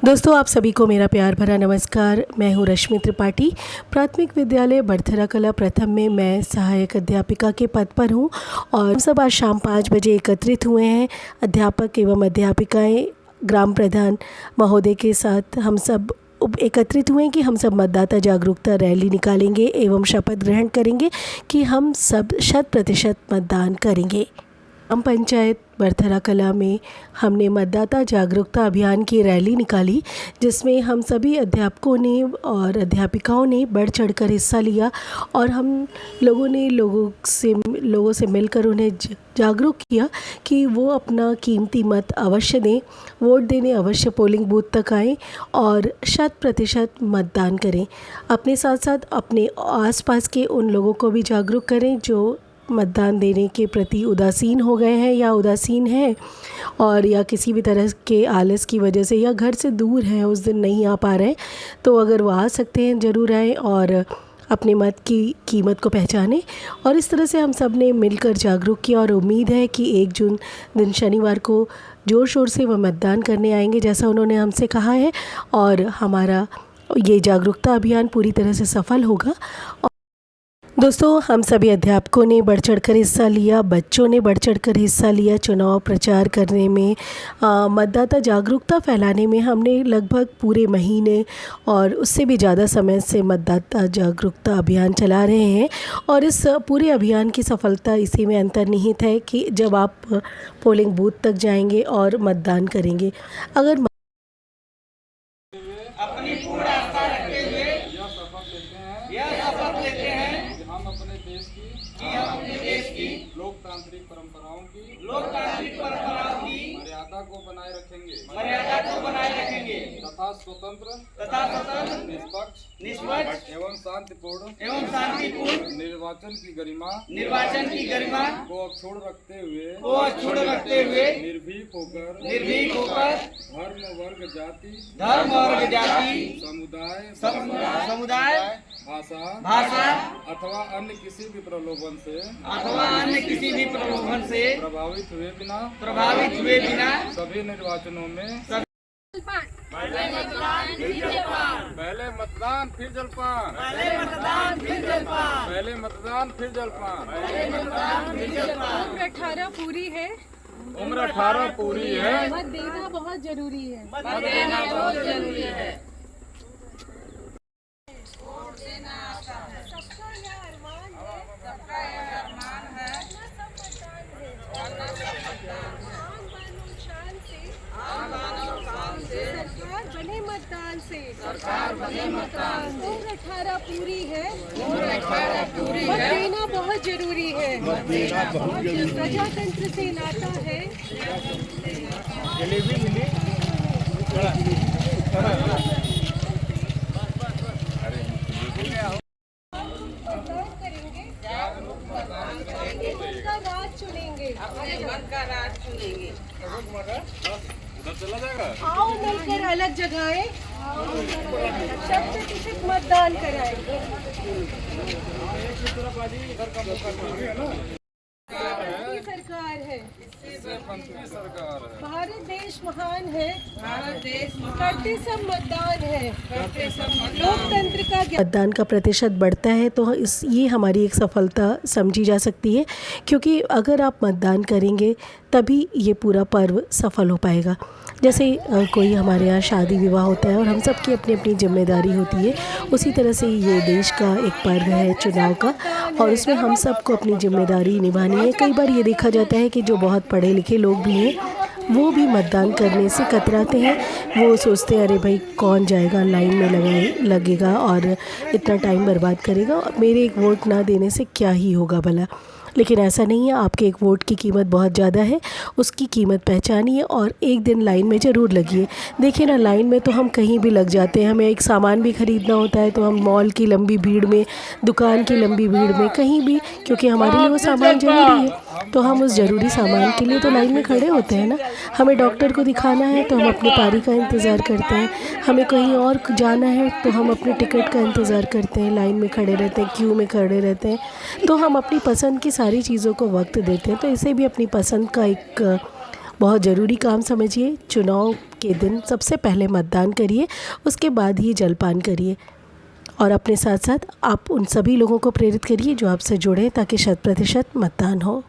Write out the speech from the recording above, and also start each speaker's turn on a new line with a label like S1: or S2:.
S1: दोस्तों, आप सभी को मेरा प्यार भरा नमस्कार। मैं हूँ रश्मि त्रिपाठी। प्राथमिक विद्यालय बड़थरा कला प्रथम में मैं सहायक अध्यापिका के पद पर हूँ और हम सब आज शाम 5 बजे एकत्रित हुए हैं। अध्यापक एवं अध्यापिकाएं, ग्राम प्रधान महोदय के साथ हम सब एकत्रित हुए हैं कि हम सब मतदाता जागरूकता रैली निकालेंगे एवं शपथ ग्रहण करेंगे कि हम सब 100% मतदान करेंगे। ग्राम पंचायत बड़थरा कला में हमने मतदाता जागरूकता अभियान की रैली निकाली, जिसमें हम सभी अध्यापकों ने और अध्यापिकाओं ने बढ़ चढ़कर हिस्सा लिया और हम लोगों से मिलकर उन्हें जागरूक किया कि वो अपना कीमती मत अवश्य दें, वोट देने अवश्य पोलिंग बूथ तक आएँ और 100% मतदान करें। अपने साथ साथ अपने आसपास के उन लोगों को भी जागरूक करें जो मतदान देने के प्रति उदासीन हो गए हैं या उदासीन हैं और या किसी भी तरह के आलस की वजह से या घर से दूर हैं, उस दिन नहीं आ पा रहे हैं, तो अगर वो आ सकते हैं ज़रूर आएँ और अपने मत की कीमत को पहचानें। और इस तरह से हम सब ने मिलकर जागरूक किया और उम्मीद है कि 1 जून दिन शनिवार को ज़ोर शोर से वह मतदान करने आएंगे जैसा उन्होंने हमसे कहा है और हमारा ये जागरूकता अभियान पूरी तरह से सफल होगा। दोस्तों, हम सभी अध्यापकों ने बढ़ चढ़कर हिस्सा लिया, बच्चों ने बढ़ चढ़कर हिस्सा लिया चुनाव प्रचार करने में, मतदाता जागरूकता फैलाने में। हमने लगभग पूरे महीने और उससे भी ज़्यादा समय से मतदाता जागरूकता अभियान चला रहे हैं और इस पूरे अभियान की सफलता इसी में अंतर्निहित है कि जब आप पोलिंग बूथ तक जाएंगे और मतदान करेंगे। अगर
S2: अपनी पूर्ण आस्था रखते हुए यह शपथ लेते हैं
S3: कि हम अपने देश की लोकतांत्रिक परंपराओं की मर्यादा को बनाए रखेंगे तथा स्वतंत्र निष्पक्ष एवं शांतिपूर्ण निर्वाचन की गरिमा को अक्षुण्ण रखते हुए निर्भीक होकर धर्म वर्ग जाति समुदाय भाषा अथवा अन्य किसी भी प्रलोभन से प्रभावित हुए बिना सभी निर्वाचनों में पहले मतदान फिर जलपान
S4: उम्र 18 पूरी है। मत देना बहुत जरूरी है। सबका यह अरमान है। सरकार बने मतदान से। उम्र 18 पूरी है। मत देना बहुत जरूरी है। प्रजातंत्र से नाता है। अपने मन का राज चुनेंगे। आओ मिलकर अलग जगहें 100% मतदान कराएंगे। सरकार है, भारत देश महान है, करते सब मतदान है, लोकतंत्र का
S1: मतदान का प्रतिशत बढ़ता है तो ये हमारी एक सफलता समझी जा सकती है, क्योंकि अगर आप मतदान करेंगे तभी ये पूरा पर्व सफल हो पाएगा। जैसे कोई हमारे यहाँ शादी विवाह होता है और हम सब की अपनी अपनी जिम्मेदारी होती है, उसी तरह से ये देश का एक पर्व है चुनाव का और उसमें हम सबको अपनी जिम्मेदारी निभानी है। कई बार ये देखा जाता है कि जो बहुत पढ़े लिखे लोग भी हैं वो भी मतदान करने से कतराते हैं। वो सोचते हैं अरे भाई कौन जाएगा, लाइन में लगेगा और इतना टाइम बर्बाद करेगा, मेरे एक वोट ना देने से क्या ही होगा भला। लेकिन ऐसा नहीं है, आपके एक वोट की कीमत बहुत ज़्यादा है, उसकी कीमत पहचानिए और एक दिन लाइन में ज़रूर लगिए। देखिए ना, लाइन में तो हम कहीं भी लग जाते हैं, हमें एक सामान भी ख़रीदना होता है तो हम मॉल की लंबी भीड़ में, दुकान की लंबी भीड़ में, कहीं भी, क्योंकि हमारे लिए वो सामान ज़रूरी है तो हम उस ज़रूरी सामान के लिए तो लाइन में खड़े होते हैं ना। हमें डॉक्टर को दिखाना है तो हम अपनी पारी का इंतज़ार करते हैं, हमें कहीं और जाना है तो हम अपने टिकट का इंतज़ार करते हैं, लाइन में खड़े रहते हैं, क्यू में खड़े रहते हैं। तो हम अपनी पसंद की सारी चीज़ों को वक्त देते हैं, तो इसे भी अपनी पसंद का एक बहुत ज़रूरी काम समझिए। चुनाव के दिन सबसे पहले मतदान करिए, उसके बाद ही जलपान करिए। और अपने साथ साथ आप उन सभी लोगों को प्रेरित करिए जो आपसे जुड़े, ताकि 100% मतदान हो।